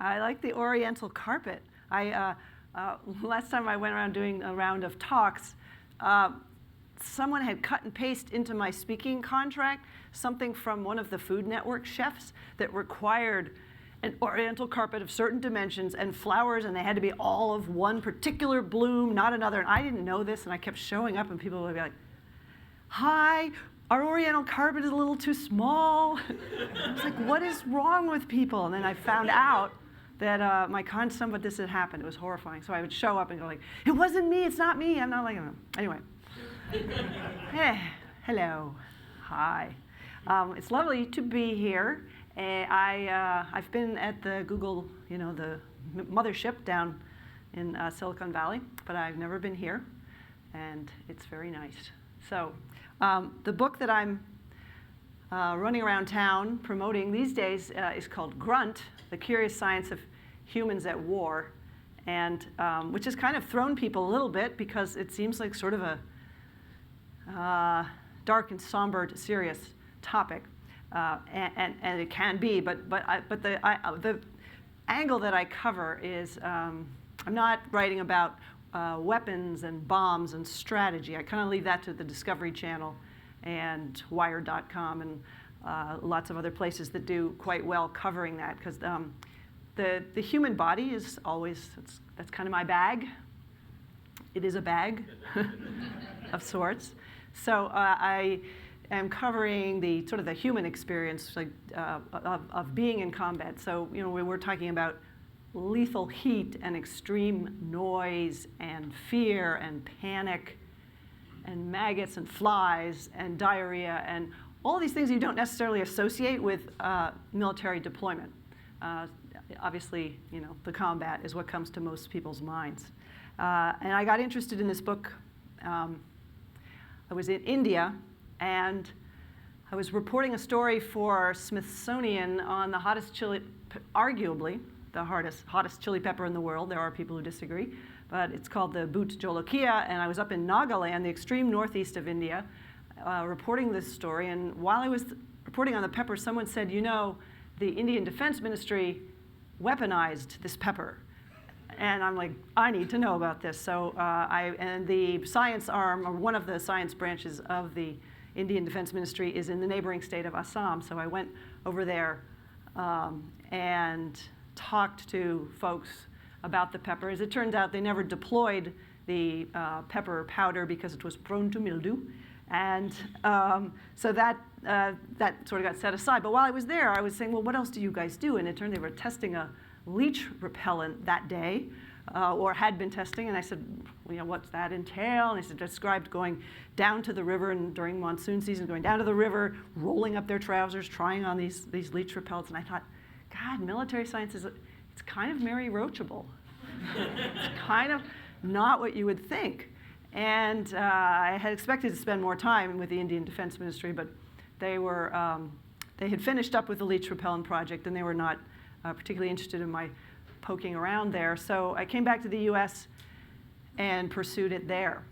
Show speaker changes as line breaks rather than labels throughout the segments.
I like the Oriental carpet. Last time I went around doing a round of talks, someone had cut and pasted into my speaking contract something from one of the Food Network chefs that required an Oriental carpet of certain dimensions and flowers, and they had to be all of one particular bloom, not another. And I didn't know this, and I kept showing up, and people would be like, "Hi, our Oriental carpet is a little too small." I was like, what is wrong with people? And then I found out that some of this had happened. It was horrifying. So I would show up and go like, "It wasn't me, it's not me, I'm not like," anyway. Hey, hello, hi. It's lovely to be here. I've been at the Google, the mothership down in Silicon Valley, but I've never been here, and it's very nice. So the book that I'm running around town promoting these days is called Grunt, The Curious Science of Humans at War, and which has kind of thrown people a little bit because it seems like sort of a dark and somber, serious topic, and it can be. But the angle that I cover is I'm not writing about weapons and bombs and strategy. I kind of leave that to the Discovery Channel and Wired.com and lots of other places that do quite well covering that, because the human body is always, that's kind of my bag. It is a bag of sorts. So I am covering the sort of the human experience, like of being in combat. So when we're talking about lethal heat and extreme noise and fear and panic and maggots and flies and diarrhea and all these things you don't necessarily associate with military deployment. Obviously, the combat is what comes to most people's minds. And I got interested in this book. I was in India, and I was reporting a story for Smithsonian on the hottest chili, arguably the hottest chili pepper in the world. There are people who disagree, but it's called the Bhut Jolokia, and I was up in Nagaland, the extreme northeast of India, reporting this story. And while I was reporting on the pepper, someone said, the Indian Defense Ministry weaponized this pepper. And I'm like, I need to know about this. So and the science arm, or one of the science branches of the Indian Defense Ministry, is in the neighboring state of Assam. So I went over there and talked to folks about the pepper. As it turns out, they never deployed the pepper powder because it was prone to mildew. And so that sort of got set aside. But while I was there, I was saying, well, what else do you guys do? And it turned out they were testing a leech repellent that day, or had been testing. And I said, what's that entail? And they said, described going down to the river, and during monsoon season, going down to the river, rolling up their trousers, trying on these leech repellents. And I thought, God, military science it's kind of Mary Roachable. It's kind of not what you would think. And I had expected to spend more time with the Indian Defense Ministry, but they had finished up with the leech repellent project, and they were not particularly interested in my poking around there. So I came back to the US and pursued it there,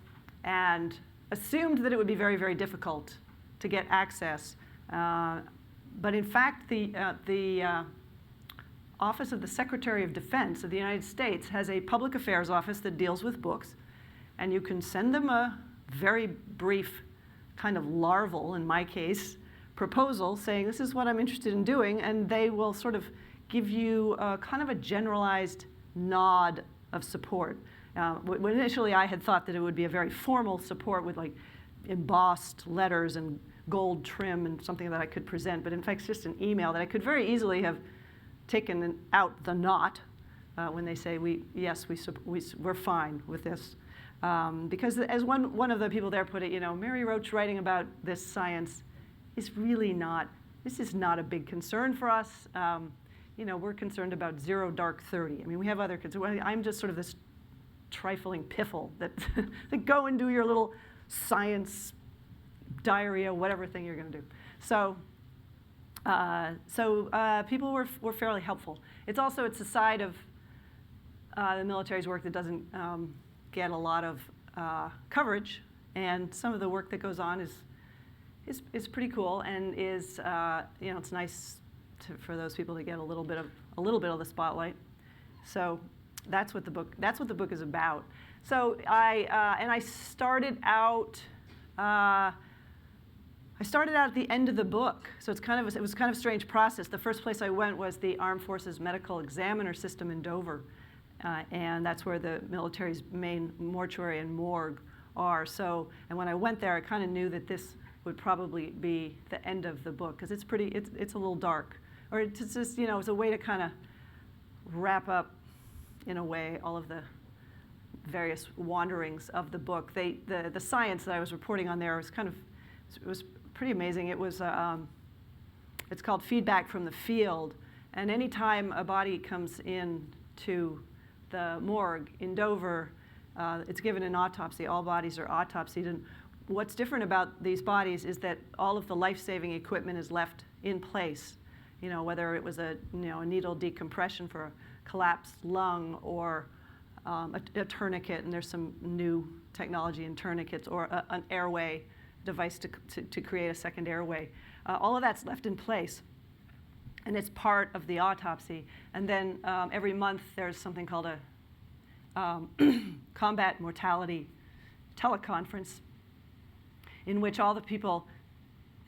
and assumed that it would be very, very difficult to get access. But in fact, the Office of the Secretary of Defense of the United States has a public affairs office that deals with books, and you can send them a very brief, kind of larval, in my case, proposal saying, this is what I'm interested in doing, and they will sort of give you kind of a generalized nod of support. When initially I had thought that it would be a very formal support with like embossed letters and gold trim and something that I could present, but in fact it's just an email that I could very easily have taken out the not when they say, we're fine with this. Because as one of the people there put it, Mary Roach writing about this science is really not, this is not a big concern for us. We're concerned about 0 dark 30. I mean, we have other concerns. I'm just sort of this trifling piffle that go and do your little science, diarrhea, whatever thing you're going to do. So people were fairly helpful. It's a side of the military's work that doesn't get a lot of coverage, and some of the work that goes on is pretty cool, and is it's nice for those people to get a little bit of a little bit of the spotlight. So that's what the book is about. So I started out. I started out at the end of the book, so it was kind of a strange process. The first place I went was the Armed Forces Medical Examiner System in Dover, and that's where the military's main mortuary and morgue are. So, and when I went there, I kind of knew that this would probably be the end of the book because it's a little dark, or it's just it's a way to kind of wrap up, in a way, all of the various wanderings of the book. The science that I was reporting on there was pretty amazing. It was it's called feedback from the field, and anytime a body comes in to the morgue in Dover, it's given an autopsy. All bodies are autopsied, and what's different about these bodies is that all of the life-saving equipment is left in place. Whether it was a needle decompression for a collapsed lung, or a tourniquet, and there's some new technology in tourniquets, or an airway device to create a second airway. All of that's left in place, and it's part of the autopsy. And then every month there's something called a combat mortality teleconference, in which all the people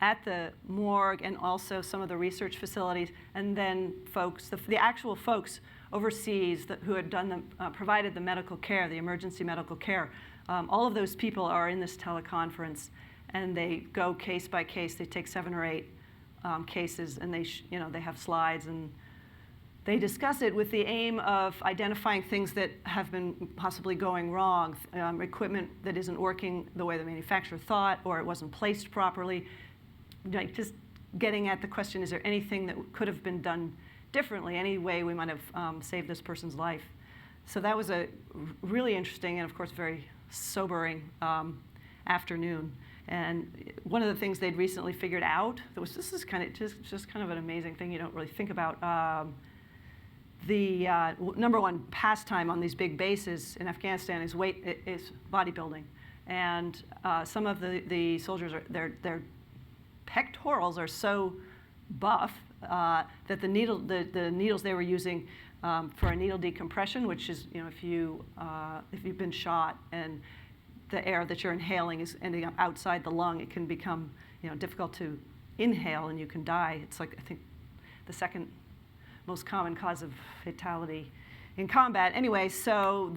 at the morgue and also some of the research facilities, and then folks, the actual folks overseas who had provided the medical care, the emergency medical care, all of those people are in this teleconference, and they go case by case. They take 7 or 8 cases, and they have slides, and they discuss it with the aim of identifying things that have been possibly going wrong, equipment that isn't working the way the manufacturer thought, or it wasn't placed properly. Just getting at the question, is there anything that could have been done differently, any way we might have saved this person's life? So that was a really interesting and, of course, very sobering afternoon. And one of the things they'd recently figured out, this is kind of just kind of an amazing thing you don't really think about. The number one pastime on these big bases in Afghanistan is bodybuilding, and some of the soldiers their pectorals are so buff that the needles they were using for a needle decompression, which is if you've been shot and the air that you're inhaling is ending up outside the lung, it can become difficult to inhale and you can die. It's like, I think, the second most common cause of fatality in combat. Anyway, so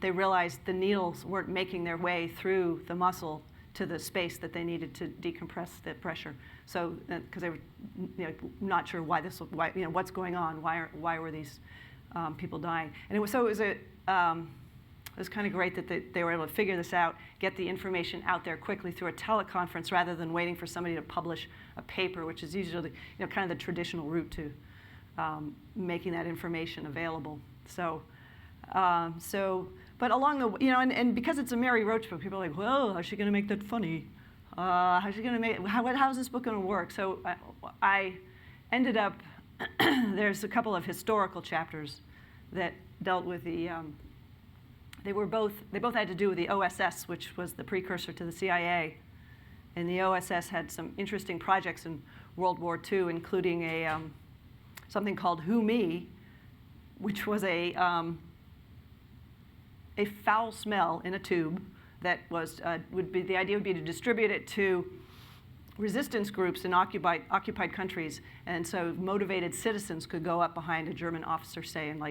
they realized the needles weren't making their way through the muscle to the space that they needed to decompress the pressure. So, because they were not sure what's going on, why were these people dying? And it was kind of great that they were able to figure this out, get the information out there quickly through a teleconference rather than waiting for somebody to publish a paper, which is usually kind of the traditional route to making that information available. But along the, and because it's a Mary Roach book, people are like, well, how's she going to make that funny? How's she going to make, how's this book going to work? So I ended up, there's a couple of historical chapters that dealt with the, they both had to do with the OSS, which was the precursor to the CIA. And the OSS had some interesting projects in World War II, including something called Who Me, which was a foul smell in a tube that was the idea would be to distribute it to resistance groups in occupied countries, and so motivated citizens could go up behind a German officer, say, and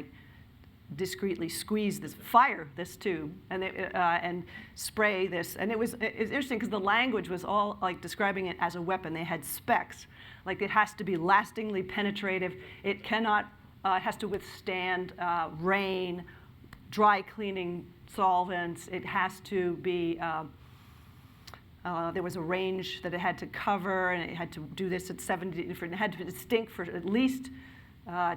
discreetly fire this tube, and spray this. And it's interesting because the language was all describing it as a weapon. They had specs, it has to be lastingly penetrative. It cannot. It has to withstand rain, dry cleaning solvents. It has to be, there was a range that it had to cover, and it had to do this at 70 different, it had to stink for at least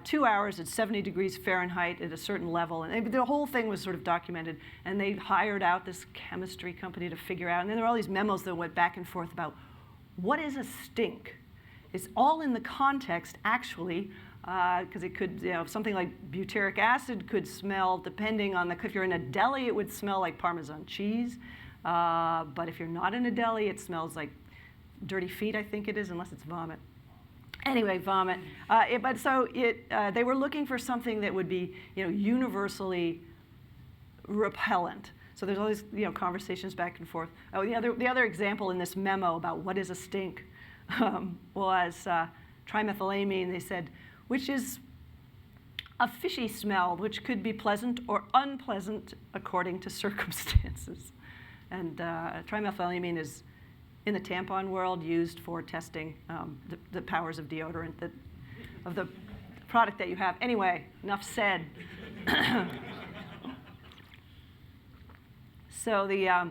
2 hours at 70 degrees Fahrenheit at a certain level. And the whole thing was sort of documented, and they hired out this chemistry company to figure out, and then there were all these memos that went back and forth about what is a stink. It's all in the context, actually, because it could, something like butyric acid could smell, depending on if you're in a deli, it would smell like Parmesan cheese. But if you're not in a deli, it smells like dirty feet, I think it is, unless it's vomit. Anyway, vomit. They were looking for something that would be, universally repellent. So there's all these, conversations back and forth. Oh, the other example in this memo about what is a stink was trimethylamine. They said, which is a fishy smell, which could be pleasant or unpleasant according to circumstances. And trimethylamine is, in the tampon world, used for testing the powers of deodorant, of the product that you have. Anyway, enough said. So the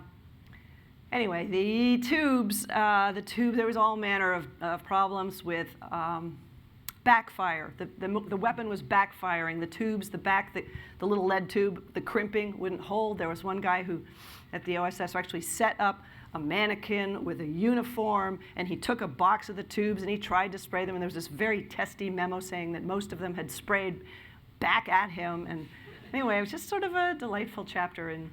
tubes, there was all manner of problems with backfire. The weapon was backfiring. The tubes, the little lead tube, the crimping wouldn't hold. There was one guy who, at the OSS, actually set up a mannequin with a uniform, and he took a box of the tubes and he tried to spray them, and there was this very testy memo saying that most of them had sprayed back at him. And anyway, it was just sort of a delightful chapter in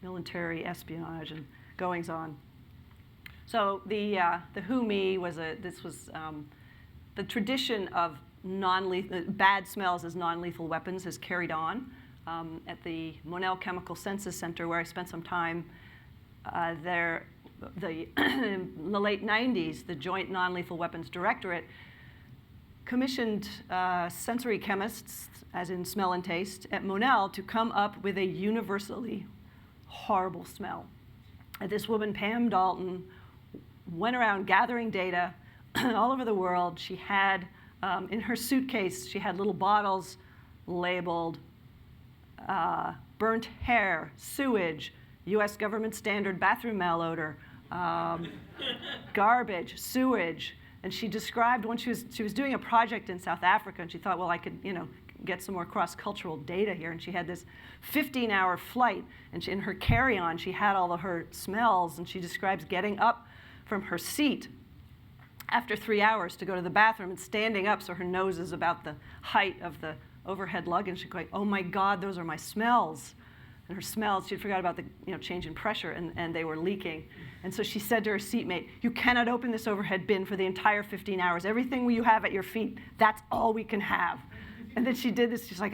military espionage and goings on. So the Who Me was the tradition of bad smells as non-lethal weapons is carried on. At the Monell Chemical Senses Center, where I spent some time there, in the late 90s, the Joint Non-Lethal Weapons Directorate commissioned sensory chemists, as in smell and taste, at Monell to come up with a universally horrible smell. And this woman, Pam Dalton, went around gathering data all over the world. She had, in her suitcase, she had little bottles labeled burnt hair, sewage, US government standard bathroom malodor, garbage, sewage. And she described when she was doing a project in South Africa, and she thought, well, I could, get some more cross-cultural data here. And she had this 15-hour flight, and in her carry-on, she had all of her smells, and she describes getting up from her seat after 3 hours to go to the bathroom and standing up so her nose is about the height of the overhead luggage. She's going, oh my God, those are my smells. And her smells, she'd forgot about the change in pressure, and they were leaking. And so she said to her seatmate, you cannot open this overhead bin for the entire 15 hours. Everything you have at your feet, that's all we can have. And then she did this. She's like,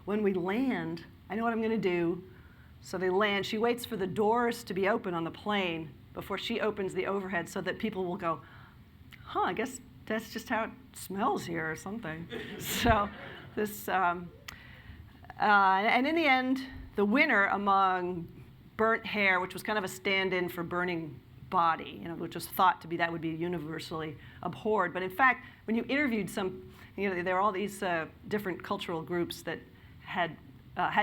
when we land, I know what I'm going to do. So they land. She waits for the doors to be open on the plane before she opens the overhead so that people will go, I guess that's just how it smells here or something. So this, and in the end, the winner among burnt hair, which was kind of a stand-in for burning body, which was thought to be that would be universally abhorred. But in fact, when you interviewed some, there were all these different cultural groups that had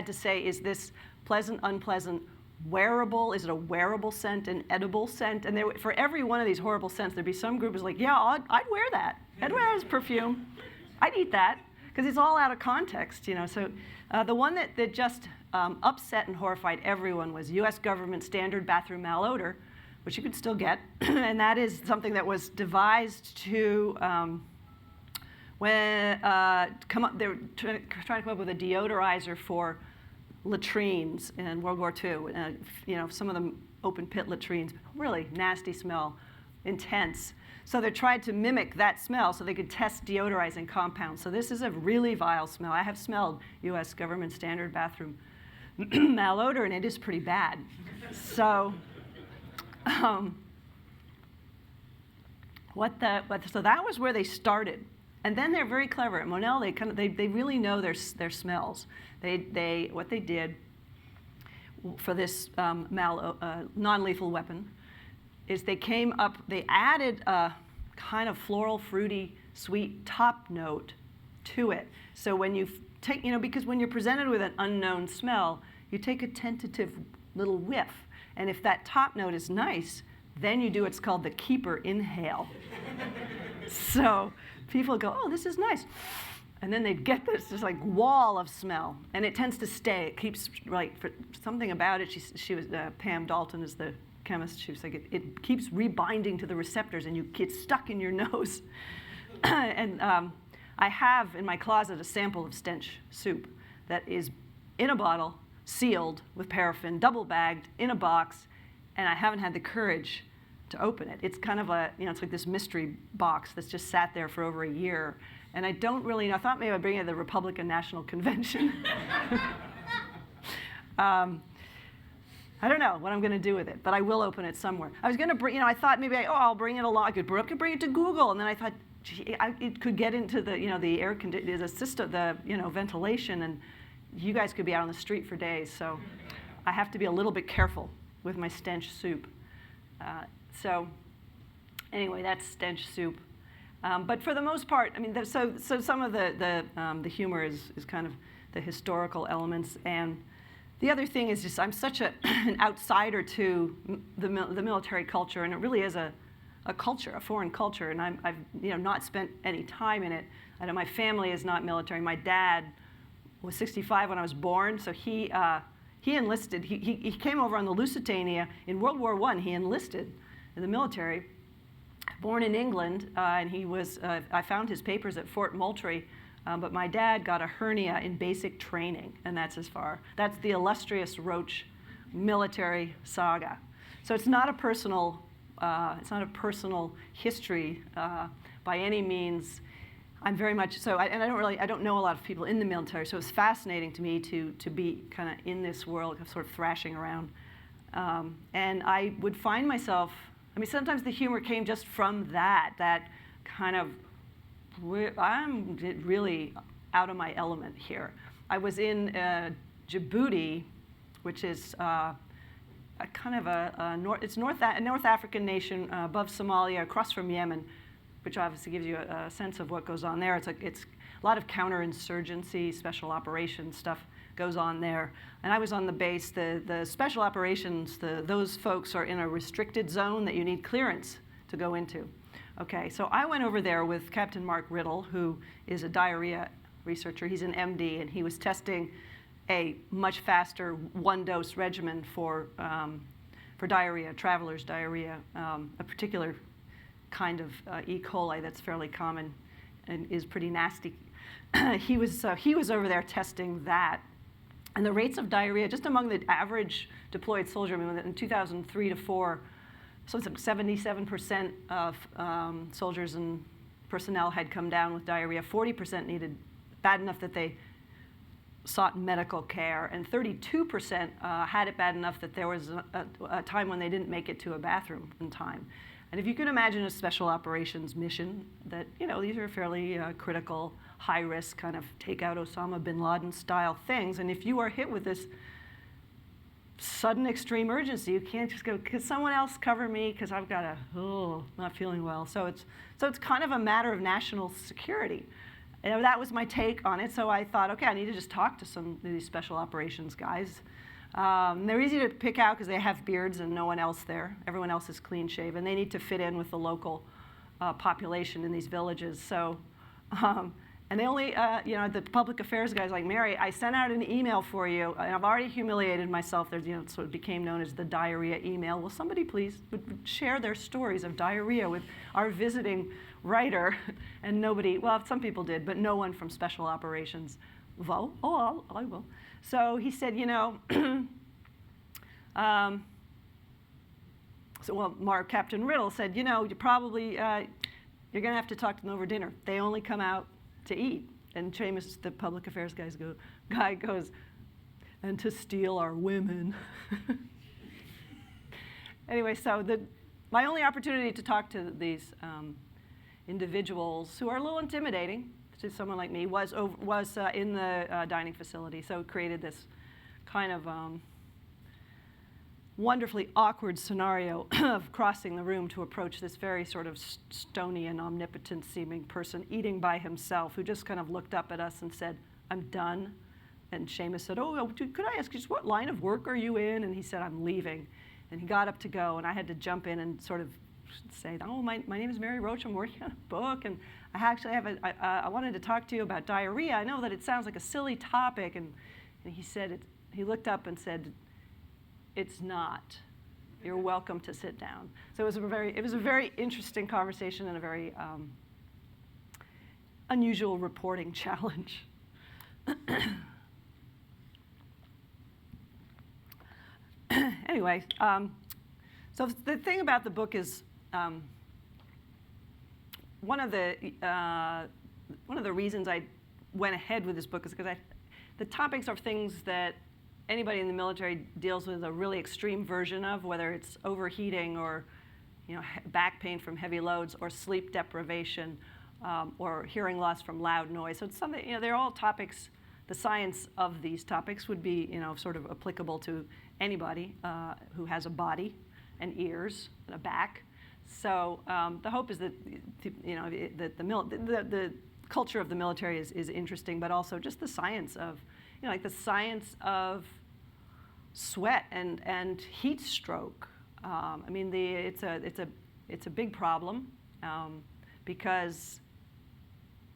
to say, is this pleasant, unpleasant, wearable? Is it a wearable scent, an edible scent? And for every one of these horrible scents, there'd be some group who's like, yeah, I'd wear that. I'd wear this perfume. I'd eat that, because it's all out of context, So the one that just upset and horrified everyone was US government standard bathroom malodor, which you could still get. And that is something that was devised to, they were trying to come up with a deodorizer for latrines in World War II. Some of them open pit latrines, really nasty smell, intense. So they tried to mimic that smell so they could test deodorizing compounds. So this is a really vile smell. I have smelled US government standard bathroom malodor, and it is pretty bad. So, so that was where they started. And then they're very clever. At Monell, they really know their smells. What they did for this non-lethal weapon is they added a kind of floral, fruity, sweet top note to it. So when you take, because when you're presented with an unknown smell, you take a tentative little whiff. And if that top note is nice, then you do what's called the keeper inhale. So people go, oh, this is nice. And then they'd get this just like wall of smell. And it tends to stay. It keeps, for something about it, she was, Pam Dalton is the chemist. She was like, it keeps rebinding to the receptors and you get stuck in your nose. And I have in my closet a sample of stench soup that is in a bottle, sealed with paraffin, double bagged, in a box, and I haven't had the courage to open it. It's kind of a, it's like this mystery box that's just sat there for over a year. And I don't really know. I thought maybe I'd bring it to the Republican National Convention. I don't know what I'm going to do with it, but I will open it somewhere. I was going to bring, I thought maybe, I'll bring it along. I could bring it to Google. And then I thought, gee, it could get into the, the air conditioning, the system, the, ventilation, and you guys could be out on the street for days. So I have to be a little bit careful with my stench soup. So anyway, that's stench soup. But for the most part, so some of the humor is kind of the historical elements. And the other thing is just I'm such an outsider to the military culture, and it really is a culture, a foreign culture. And I've not spent any time in it. I know my family is not military. My dad was 65 when I was born, so he enlisted. He came over on the Lusitania in World War I. He enlisted in the military, born in England, and he was. I found his papers at Fort Moultrie, but my dad got a hernia in basic training, and that's as far. That's the illustrious Roach military saga. So it's not a personal. It's not a personal history by any means. I'm very much so, and I don't know a lot of people in the military, so it's fascinating to me to be kind of in this world, sort of thrashing around. And I would find myself, sometimes the humor came just from that kind of, I'm really out of my element here. I was in Djibouti, which is a kind of a North African nation above Somalia, across from Yemen, which obviously gives you a sense of what goes on there. It's a lot of counterinsurgency, special operations stuff goes on there. And I was on the base. The special operations, those folks are in a restricted zone that you need clearance to go into. Okay, so I went over there with Captain Mark Riddle, who is a diarrhea researcher. He's an MD, and he was testing a much faster one-dose regimen for diarrhea, traveler's diarrhea, a particular kind of E. coli that's fairly common and is pretty nasty. He was over there testing that. And the rates of diarrhea, just among the average deployed soldier, in 2003 to 4, so it's like 77% of soldiers and personnel had come down with diarrhea. 40% needed bad enough that they sought medical care, and 32% had it bad enough that there was a time when they didn't make it to a bathroom in time. And if you can imagine a special operations mission that, these are fairly critical, high-risk kind of take out Osama bin Laden style things, and if you are hit with this sudden extreme urgency, you can't just go, could someone else cover me because I've got not feeling well. So it's kind of a matter of national security. And that was my take on it. So I thought, okay, I need to just talk to some of these special operations guys. They're easy to pick out because they have beards and no one else there. Everyone else is clean shaven. They need to fit in with the local population in these villages. So, and they only, the public affairs guys like, Mary, I sent out an email for you, and I've already humiliated myself. There's, so it became known as the diarrhea email. Will somebody please would share their stories of diarrhea with our visiting writer? And nobody, well, some people did, but no one from special operations. Well, I will. So he said, Captain Riddle said, you probably, you're going to have to talk to them over dinner. They only come out to eat. And Seamus, the public affairs guy goes, and to steal our women. Anyway, so my only opportunity to talk to these individuals who are a little intimidating to someone like me was in the dining facility. So it created this kind of wonderfully awkward scenario of crossing the room to approach this very sort of stony and omnipotent-seeming person eating by himself, who just kind of looked up at us and said, "I'm done." And Seamus said, could I ask you, just what line of work are you in? And he said, "I'm leaving." And he got up to go, and I had to jump in and sort of say, my name is Mary Roach, I'm working on a book, and I actually have I wanted to talk to you about diarrhea. I know that it sounds like a silly topic, and he said, he looked up and said, "It's not. You're welcome to sit down." So it was a very interesting conversation and a very unusual reporting challenge. Anyway, So the thing about the book is one of the reasons I went ahead with this book is because the topics are things that anybody in the military deals with a really extreme version of, whether it's overheating or back pain from heavy loads or sleep deprivation or hearing loss from loud noise. So it's something, they're all topics. The science of these topics would be sort of applicable to anybody who has a body and ears and a back. So the hope is that that the culture of the military is interesting, but also just the science of like the science of sweat and heat stroke. I mean, it's a big problem because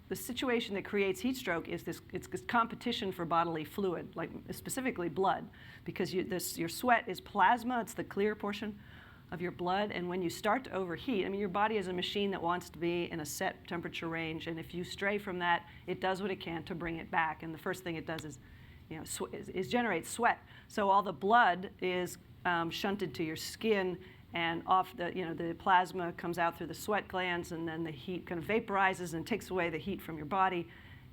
the situation that creates heat stroke is this competition for bodily fluid, like specifically blood, because your sweat is plasma. It's the clear portion of your blood, and when you start to overheat, I mean, your body is a machine that wants to be in a set temperature range, and if you stray from that, it does what it can to bring it back. And the first thing it does is, is generate sweat. So all the blood is shunted to your skin, and off the plasma comes out through the sweat glands, and then the heat kind of vaporizes and takes away the heat from your body,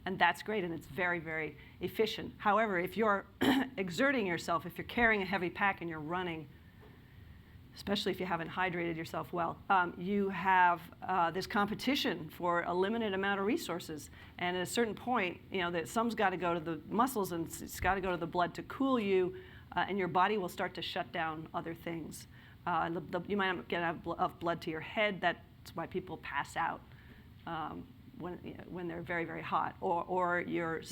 and that's great, and it's very, very efficient. However, if you're exerting yourself, if you're carrying a heavy pack and you're running, especially if you haven't hydrated yourself well, you have this competition for a limited amount of resources. And at a certain point, that some's got to go to the muscles and it's got to go to the blood to cool you, and your body will start to shut down other things. You might not get enough blood to your head. That's why people pass out when they're very, very hot, or your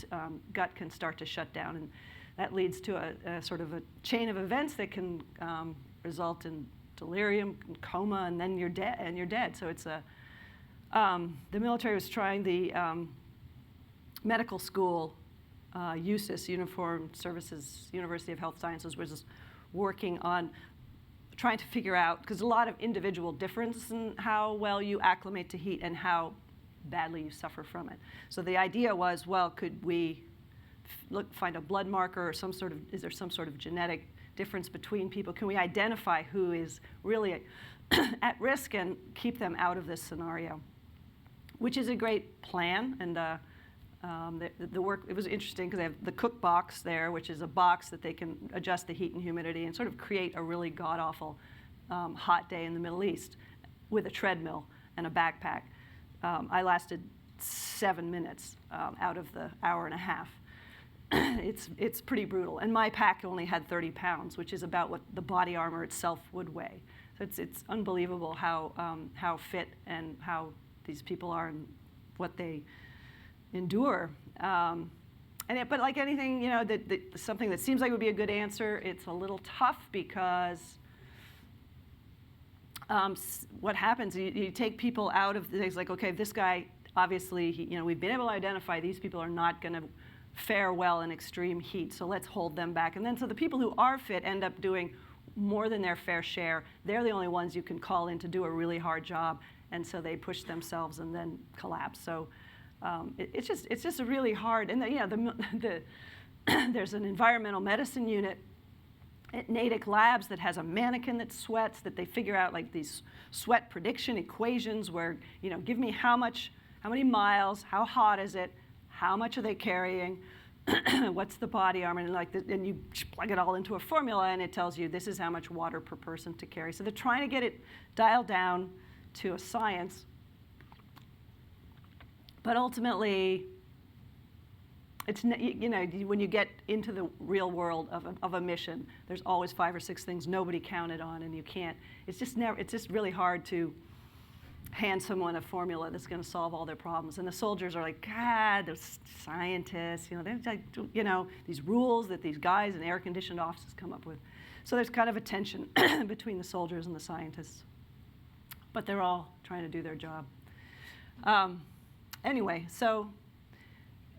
gut can start to shut down, and that leads to a sort of a chain of events that can result in delirium, and coma, and then you're dead. So it's the military was trying the medical school, USIS, Uniformed Services University of Health Sciences, was working on trying to figure out, because a lot of individual difference in how well you acclimate to heat and how badly you suffer from it. So the idea was, well, could we find a blood marker or is there some sort of genetic difference between people? Can we identify who is really at risk and keep them out of this scenario? Which is a great plan, and the work, it was interesting because they have the cook box there, which is a box that they can adjust the heat and humidity and sort of create a really god-awful hot day in the Middle East with a treadmill and a backpack. I lasted 7 minutes out of the hour and a half. It's pretty brutal. And my pack only had 30 pounds, which is about what the body armor itself would weigh. So it's unbelievable how fit and how these people are and what they endure. But like anything, something that seems like would be a good answer, it's a little tough because what happens, you take people out of things like, okay, this guy, obviously, we've been able to identify these people are not going to fare well in extreme heat, so let's hold them back. And then so the people who are fit end up doing more than their fair share. They're the only ones you can call in to do a really hard job, and so they push themselves and then collapse. So it's just a really hard. And there's an environmental medicine unit at Natick Labs that has a mannequin that sweats, that they figure out like these sweat prediction equations where give me how many miles, how hot is it, how much are they carrying, what's the body armor, and you plug it all into a formula, and it tells you this is how much water per person to carry. So they're trying to get it dialed down to a science, but ultimately, it's when you get into the real world of a mission, there's always 5 or 6 things nobody counted on, and you can't. It's just really hard to hand someone a formula that's going to solve all their problems. And the soldiers are like, God, those scientists, they're like, these rules that these guys in air-conditioned offices come up with. So there's kind of a tension between the soldiers and the scientists. But they're all trying to do their job. Anyway, so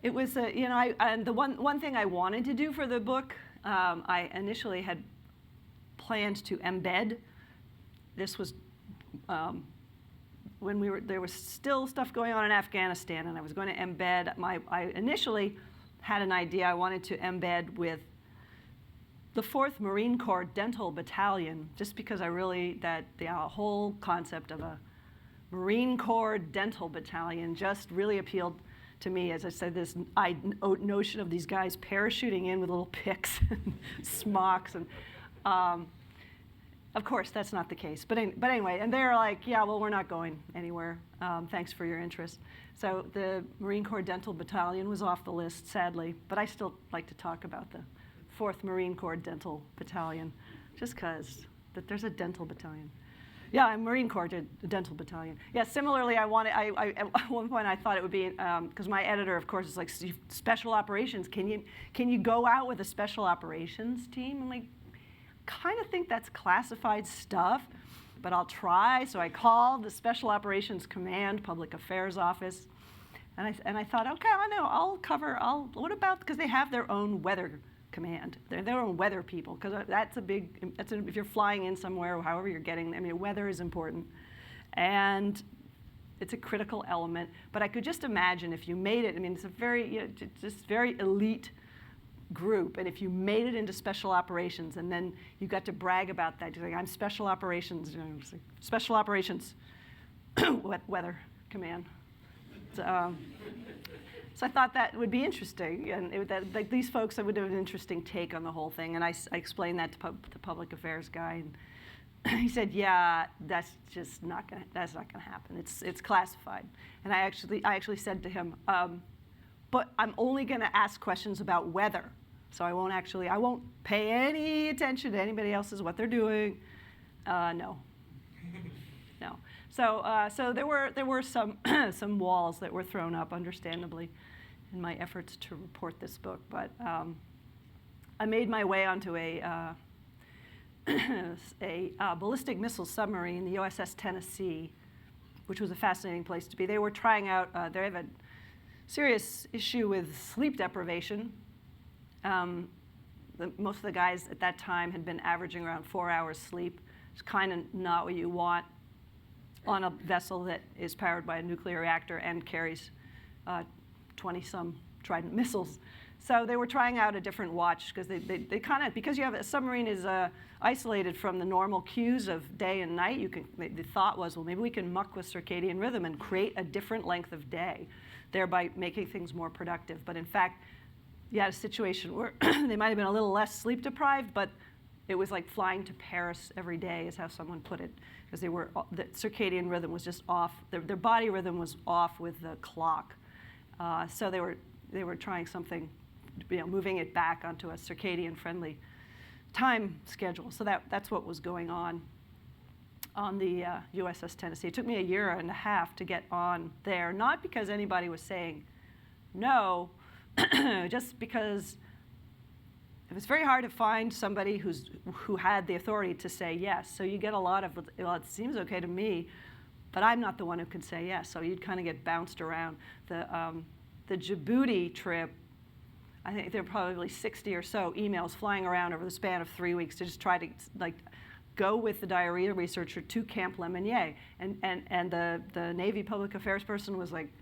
it was, and the one thing I wanted to do for the book, I initially had planned to embed. This was when there was still stuff going on in Afghanistan, and I was going to embed I initially had an idea I wanted to embed with the 4th Marine Corps Dental Battalion, just because the whole concept of a Marine Corps Dental Battalion just really appealed to me. As I said, this notion of these guys parachuting in with little picks and smocks, and of course that's not the case. But anyway, and they're like, yeah, well, we're not going anywhere. Thanks for your interest. So the Marine Corps Dental Battalion was off the list, sadly, but I still like to talk about the 4th Marine Corps Dental Battalion, just because there's a dental battalion. Yeah, I'm Marine Corps Dental Battalion. Yeah, similarly, at one point I thought it would be, because my editor, of course, is like, special operations, can you go out with a special operations team? I'm like, kind of think that's classified stuff, but I'll try. So I called the Special Operations Command Public Affairs Office, and I thought, okay, I know, what about, because they have their own weather command. They're their own weather people, because if you're flying in somewhere, or however you're getting, weather is important. And it's a critical element. But I could just imagine if you made it, it's a very elite group, and if you made it into special operations, and then you got to brag about that, you're like, I'm special operations, special operations weather command. So I thought that would be interesting, and like these folks, that would have an interesting take on the whole thing. And I explained that to the public affairs guy, and he said, "Yeah, that's not gonna happen. It's classified." And I actually said to him, "But I'm only going to ask questions about weather, so I won't pay any attention to anybody else's what they're doing." No. So there were some walls that were thrown up, understandably, in my efforts to report this book. But I made my way onto a ballistic missile submarine, the USS Tennessee, which was a fascinating place to be. They were trying out. They have a serious issue with sleep deprivation. Most of the guys at that time had been averaging around 4 hours sleep. It's kind of not what you want on a vessel that is powered by a nuclear reactor and carries 20-some Trident missiles. So they were trying out a different watch, because they kind of, because you have a submarine is isolated from the normal cues of day and night. The thought was, well, maybe we can muck with circadian rhythm and create a different length of day, thereby making things more productive. But in fact, you had a situation where they might have been a little less sleep deprived, but it was like flying to Paris every day, is how someone put it, because the circadian rhythm was just off. Their body rhythm was off with the clock. So they were trying something, moving it back onto a circadian-friendly time schedule. So that's what was going on the USS Tennessee. It took me a year and a half to get on there, not because anybody was saying no, just because it was very hard to find somebody who had the authority to say yes. So you get a lot of, well, it seems okay to me, but I'm not the one who can say yes. So you'd kind of get bounced around. The Djibouti trip, I think there were probably 60 or so emails flying around over the span of 3 weeks to just try to go with the diarrhea researcher to Camp Lemonnier. And the Navy public affairs person was like,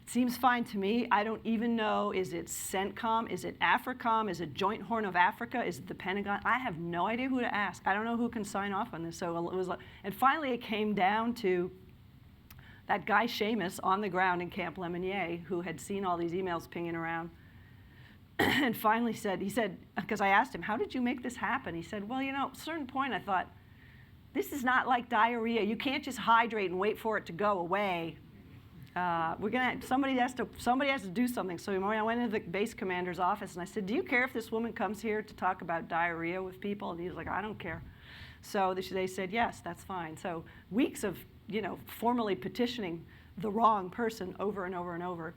seems fine to me. I don't even know, is it CENTCOM? Is it AFRICOM? Is it Joint Horn of Africa? Is it the Pentagon? I have no idea who to ask. I don't know who can sign off on this. So it was, and finally it came down to that guy Seamus on the ground in Camp Lemonnier, who had seen all these emails pinging around, and finally he said, because I asked him, how did you make this happen? He said, well, at a certain point I thought, this is not like diarrhea. You can't just hydrate and wait for it to go away. Somebody has to do something. So I went into the base commander's office and I said, do you care if this woman comes here to talk about diarrhea with people? And he was like, I don't care. So they said, yes, that's fine. So weeks of formally petitioning the wrong person over and over and over.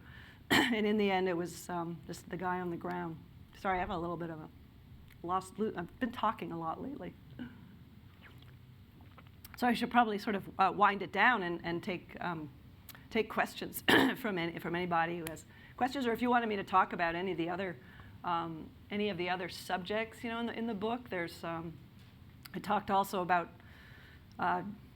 And in the end, it was just the guy on the ground. Sorry, I have a little bit of a lost loop. I've been talking a lot lately. So I should probably sort of wind it down and take questions from anybody who has questions, or if you wanted me to talk about any of the other subjects, in the book. There's I talked also about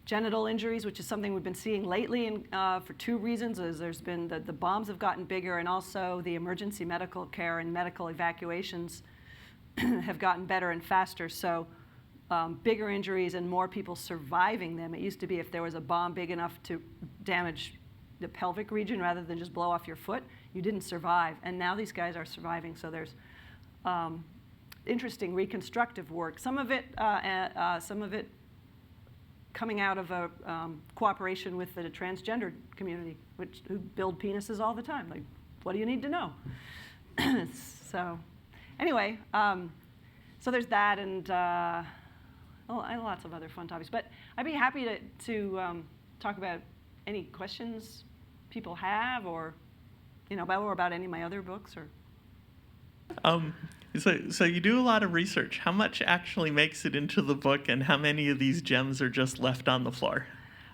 genital injuries, which is something we've been seeing lately, for two reasons. There's been the bombs have gotten bigger, and also the emergency medical care and medical evacuations have gotten better and faster. So bigger injuries and more people surviving them. It used to be if there was a bomb big enough to damage the pelvic region rather than just blow off your foot, you didn't survive. And now these guys are surviving. So there's interesting reconstructive work. Some of it coming out of a cooperation with the transgender community, who build penises all the time. Like, what do you need to know? So anyway, so there's that, and lots of other fun topics. But I'd be happy to talk about any questions people have, or about any of my other books, or.
So you do a lot of research. How much actually makes it into the book, and how many of these gems are just left on the floor?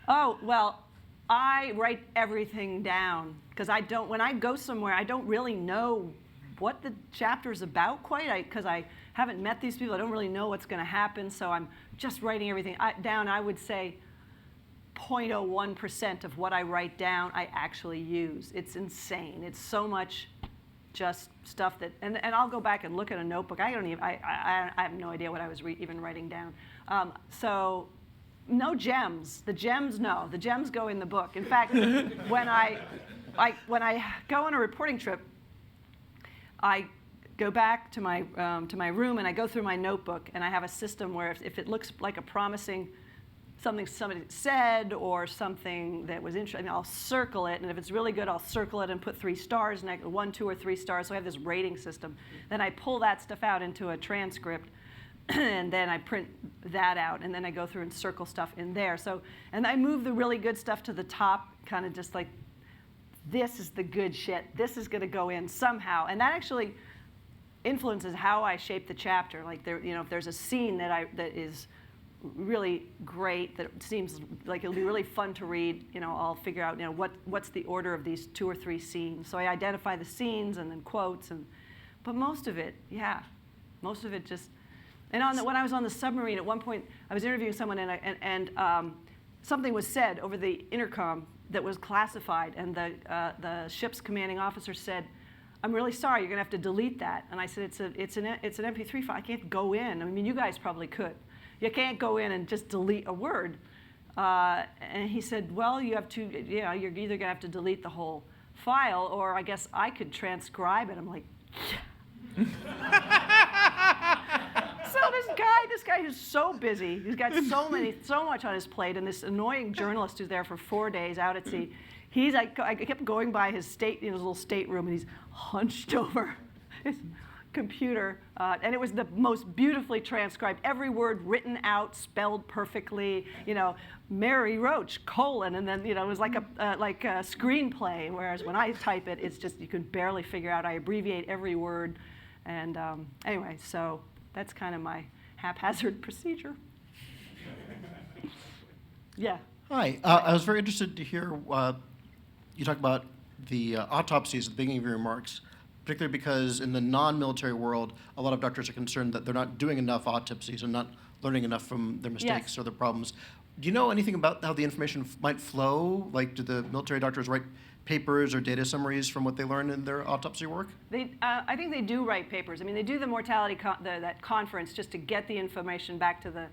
Oh, well, I write everything down, because when I go somewhere, I don't really know what the chapter's about quite, because I haven't met these people. I don't really know what's going to happen, so I'm just writing everything down. I would say 0.01% of what I write down I actually use. It's insane. It's so much just stuff that, and I'll go back and look at a notebook. I have no idea what I was even writing down. So no gems. The gems go in the book. In fact, when I go on a reporting trip, I go back to my room and I go through my notebook, and I have a system where if it looks like a promising something somebody said or something that was interesting, I'll circle it, and if it's really good, I'll circle it and put 3 stars, 1, 2, or 3 stars, so I have this rating system. Then I pull that stuff out into a transcript, and then I print that out, and then I go through and circle stuff in there. So, and I move the really good stuff to the top, kind of just like, this is the good shit. This is going to go in somehow, and that actually influences how I shape the chapter. Like, if there's a scene that is really great, that seems like it'll be really fun to read, I'll figure out, what's the order of these 2 or 3 scenes. So I identify the scenes and then quotes, but most of it just, and when I was on the submarine, at one point, I was interviewing someone, and something was said over the intercom that was classified, and the ship's commanding officer said, "I'm really sorry, you're going to have to delete that." And I said, it's an MP3 file. I can't go in. I mean, you guys probably could. You can't go in and just delete a word. And he said, well, you have to, you're either going to have to delete the whole file, or I guess I could transcribe it. I'm like, yeah. So this guy who's so busy, he's got so much on his plate, and this annoying journalist who's there for 4 days out at sea, he's like, I kept going by his little stateroom, and he's hunched over his computer, and it was the most beautifully transcribed, every word written out, spelled perfectly, Mary Roach, : and then, it was like a screenplay, whereas when I type it, it's just, you can barely figure out. I abbreviate every word, and anyway, so that's kind of my haphazard procedure. Yeah.
Hi, I was very interested to hear you talk about the autopsies at the beginning of your remarks, particularly because in the non-military world, a lot of doctors are concerned that they're not doing enough autopsies and not learning enough from their mistakes
Yes.
or their problems. Do you know anything about how the information might flow? Like, do the military doctors write papers or data summaries from what they learn in their autopsy work?
I think they do write papers. I mean, they do the mortality that conference just to get the information back to the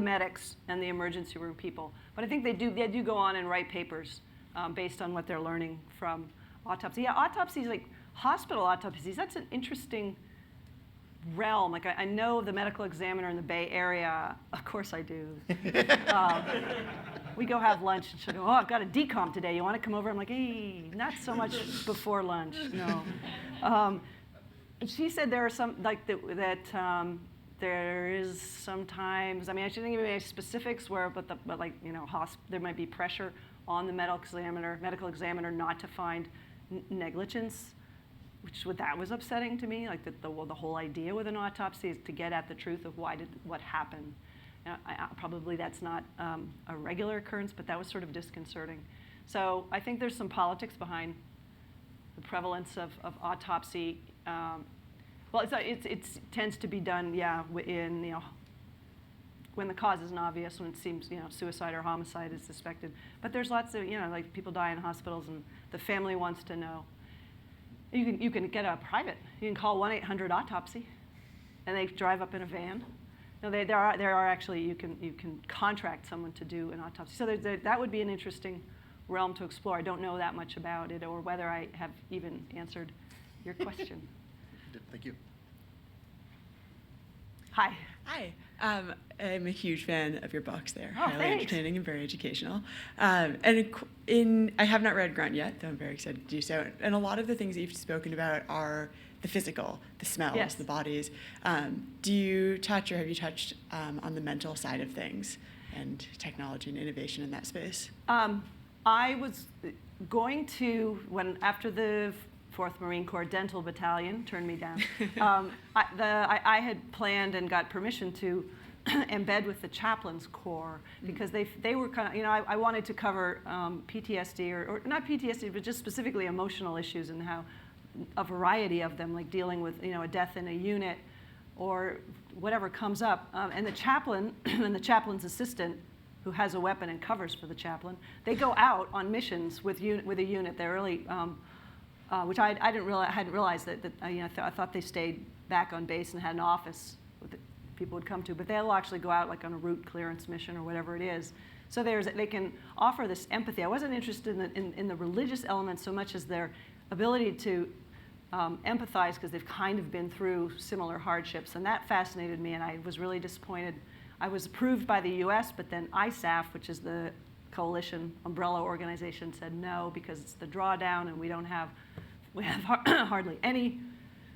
medics and the emergency room people. But I think they do go on and write papers based on what they're learning from autopsy. Yeah, autopsies, like hospital autopsies, that's an interesting realm. Like, I know the medical examiner in the Bay Area. Of course I do. We go have lunch, and she'll go, "Oh, I've got a decomp today. You want to come over?" I'm like, "Hey, not so much before lunch, no." She said there are some, like, that there is sometimes, I mean, I shouldn't give you any specifics but like, there might be pressure on the medical examiner not to find negligence, that was upsetting to me. Like, the whole idea with an autopsy is to get at the truth of what happened. Probably that's not a regular occurrence, but that was sort of disconcerting. So I think there's some politics behind the prevalence of autopsy. Well, it tends to be done, in when the cause isn't obvious, when it seems suicide or homicide is suspected. But there's lots of like, people die in hospitals, and the family wants to know. You can get a private. You can call 1-800-autopsy. and they drive up in a van. No, there are actually, you can contract someone to do an autopsy. So that would be an interesting realm to explore. I don't know that much about it or whether I have even answered your question.
Thank you.
Hi.
Hi. I'm a huge fan of your books. They're
Oh,
highly
thanks.
entertaining and very educational. And I have not read Grunt yet, though I'm very excited to do so. And a lot of the things that you've spoken about are the physical, the smells,
Yes.
the bodies. Do you touch or have you touched on the mental side of things and technology and innovation in that space?
I was going to, after the 4th Marine Corps Dental Battalion turned me down, I had planned and got permission to embed with the Chaplains Corps because they were kind of, I wanted to cover PTSD or not PTSD, but just specifically emotional issues and how a variety of them, like dealing with a death in a unit or whatever comes up. And the chaplain and the chaplain's assistant, who has a weapon and covers for the chaplain, they go out on missions with a unit. They're really, which I hadn't realized that I thought they stayed back on base and had an office that people would come to, but they'll actually go out like on a route clearance mission or whatever it is. So they can offer this empathy. I wasn't interested in the religious element so much as their ability to empathize because they've kind of been through similar hardships, and that fascinated me, and I was really disappointed. I was approved by the US, but then ISAF, which is the coalition umbrella organization, said no because it's the drawdown and we have hardly any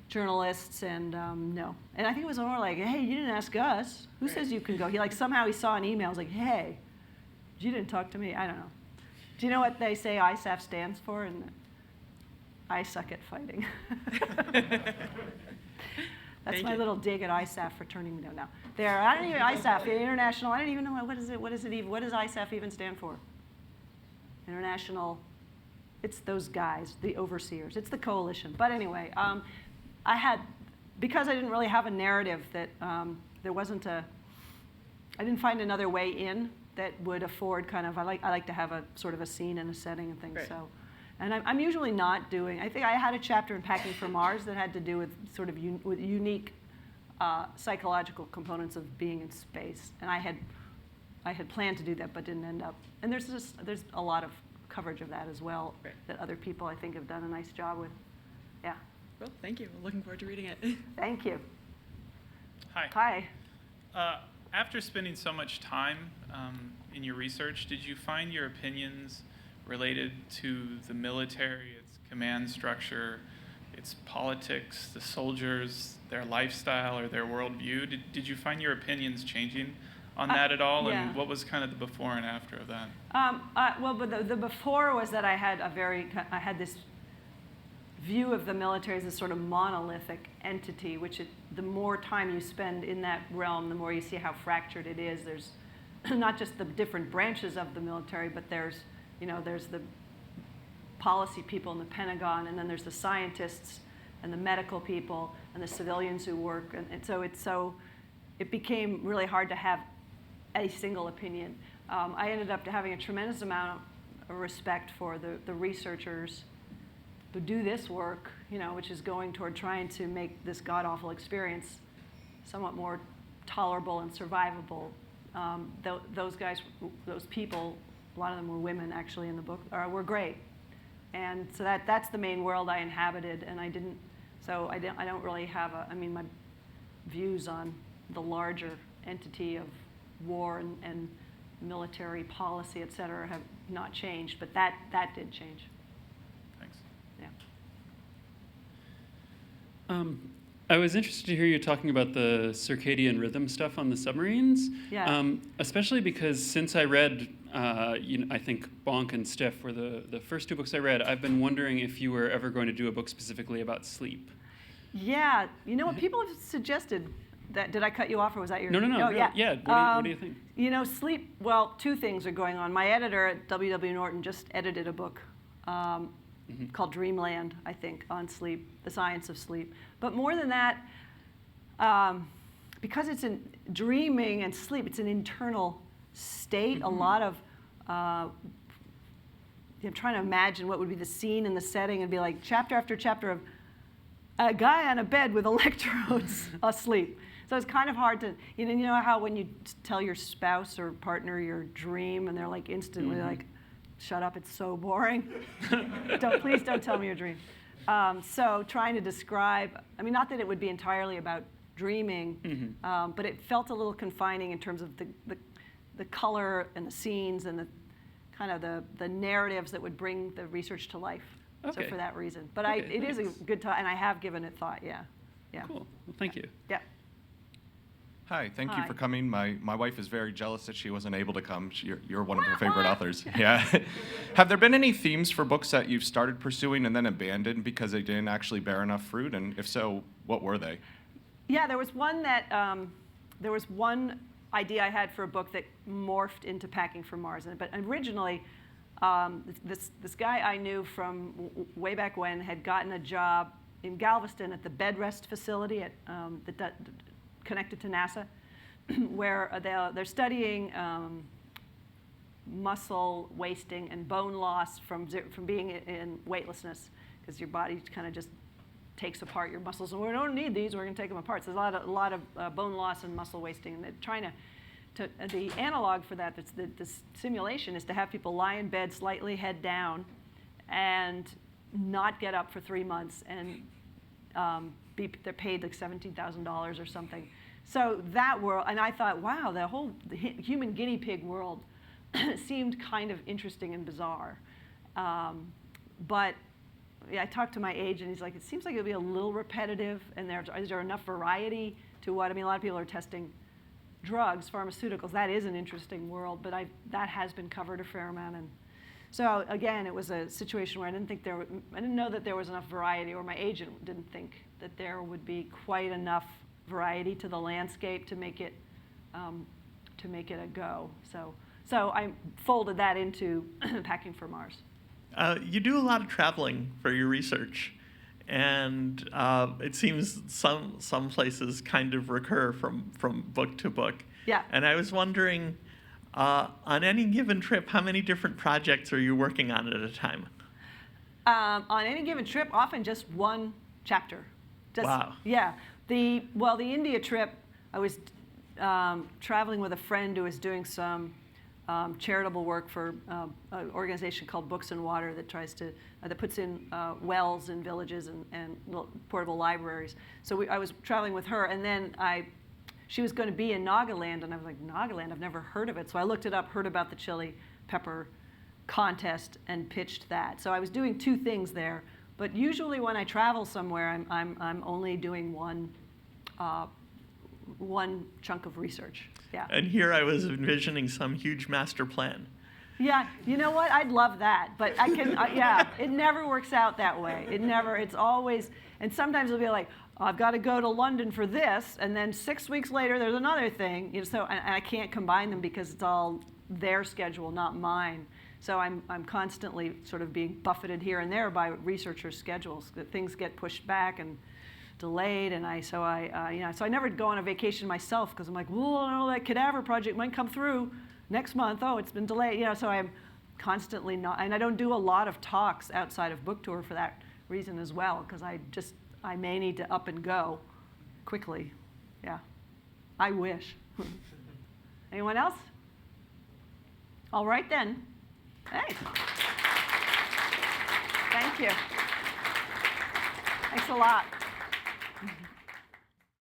journalists, and no. And I think it was more like, hey, you didn't ask us. Who says you can go? Somehow he saw an email, was like, hey, you didn't talk to me. I don't know. Do you know what they say ISAF stands for? And I suck at fighting. That's my little dig at ISAF for turning me down. Now, I don't even ISAF, the international. I don't even know what is it. What does ISAF even stand for? International. It's those guys, the overseers. It's the coalition. But anyway, because I didn't really have a narrative that there wasn't I didn't find another way in that would afford kind of. I like to have a sort of a scene and a setting and things. Right. So. And I'm usually not doing, I think I had a chapter in Packing for Mars that had to do with sort of with unique psychological components of being in space. And I had planned to do that, but didn't end up. And there's a lot of coverage of that as well, right, that other people I think have done a nice job with. Yeah.
Well, thank you. We're looking forward to reading it.
Thank you.
Hi.
Hi.
After spending so much time in your research, did you find your opinions related to the military, its command structure, its politics, the soldiers, their lifestyle, or their worldview? Did you find your opinions changing on that at all?
Yeah.
And what was kind of the before and after of that?
Well, but the before was that I had this view of the military as a sort of monolithic entity, which the more time you spend in that realm, the more you see how fractured it is. There's not just the different branches of the military, but there's the policy people in the Pentagon, and then there's the scientists and the medical people and the civilians who work. And so it became really hard to have a single opinion. I ended up having a tremendous amount of respect for the researchers who do this work, which is going toward trying to make this god-awful experience somewhat more tolerable and survivable. Those guys, those people, a lot of them were women actually in the book, were great. And so that's the main world I inhabited, and I don't really have my views on the larger entity of war and military policy, et cetera, have not changed, but that did change.
Thanks.
Yeah.
I was interested to hear you talking about the circadian rhythm stuff on the submarines.
Yeah.
Especially because since I read, I think Bonk and Stiff were the first two books I read, I've been wondering if you were ever going to do a book specifically about sleep.
Yeah. What people have suggested. Did I cut you off, or was that your?
No.
Oh, yeah.
Yeah. What do you think?
Sleep. Well, two things are going on. My editor at W.W. Norton just edited a book called Dreamland, I think, on sleep, the science of sleep. But more than that, because it's in dreaming and sleep, it's an internal state. A lot of I'm trying to imagine what would be the scene and the setting, and be like chapter after chapter of a guy on a bed with electrodes asleep. So it's kind of hard to, you know how when you tell your spouse or partner your dream and they're like instantly like, shut up, it's so boring. Please don't tell me your dream. So trying to describe, I mean, not that it would be entirely about dreaming, but it felt a little confining in terms of the color and the scenes and the kind of the narratives that would bring the research to life.
Okay.
So for that reason. But
Okay,
it is a
thanks.
good time, and I have given it thought, yeah.
Cool. Well, thank you.
Yeah.
Hi, thank you
Hi.
for coming. My wife is very jealous that she wasn't able to come. You're one of her favorite authors. Yeah. Have there been any themes for books that you've started pursuing and then abandoned because they didn't actually bear enough fruit? And if so, what were they?
Yeah, there was one idea I had for a book that morphed into Packing for Mars. But originally, this guy I knew from way back when had gotten a job in Galveston at the bed rest facility at connected to NASA, where they're studying muscle wasting and bone loss from being in weightlessness, because your body kind of just takes apart your muscles. And we don't need these, we're going to take them apart. So there's a lot of bone loss and muscle wasting, and they're trying to the analog for that, the simulation, is to have people lie in bed slightly head down and not get up for 3 months, and they're paid like $17,000 or something. So that world, and I thought, wow, the human guinea pig world seemed kind of interesting and bizarre. But yeah, I talked to my agent, he's like, it seems like it'll be a little repetitive, and is there enough variety to what, I mean, a lot of people are testing drugs, pharmaceuticals. That is an interesting world, but that has been covered a fair amount. And so again, it was a situation where I didn't know that there was enough variety, or my agent didn't think that there would be quite enough variety to the landscape to make it a go. So I folded that into Packing for Mars.
You do a lot of traveling for your research, and it seems some places kind of recur from book to book.
Yeah.
And I was wondering, on any given trip, how many different projects are you working on at a time?
On any given trip, often just one chapter.
Wow.
Yeah. The India trip, I was traveling with a friend who was doing some charitable work for an organization called Books and Water that puts in wells in villages and little portable libraries. So I was traveling with her, and then she was going to be in Nagaland, and I was like, Nagaland, I've never heard of it. So I looked it up, heard about the chili pepper contest, and pitched that. So I was doing two things there. But usually when I travel somewhere, I'm only doing one chunk of research. Yeah.
And here I was envisioning some huge master plan.
Yeah, you know what? I'd love that, but it never works out that way. It's always, and sometimes it'll be like, oh, I've got to go to London for this, and then 6 weeks later there's another thing. So and I can't combine them because it's all their schedule, not mine. So I'm constantly sort of being buffeted here and there by researchers' schedules. That things get pushed back and delayed, and so I never go on a vacation myself because I'm like, well, no, that cadaver project might come through next month. Oh, it's been delayed. So I'm constantly not, and I don't do a lot of talks outside of book tour for that reason as well, because I may need to up and go quickly. Yeah, I wish. Anyone else? All right then. Hey. Thank you. Thanks a lot.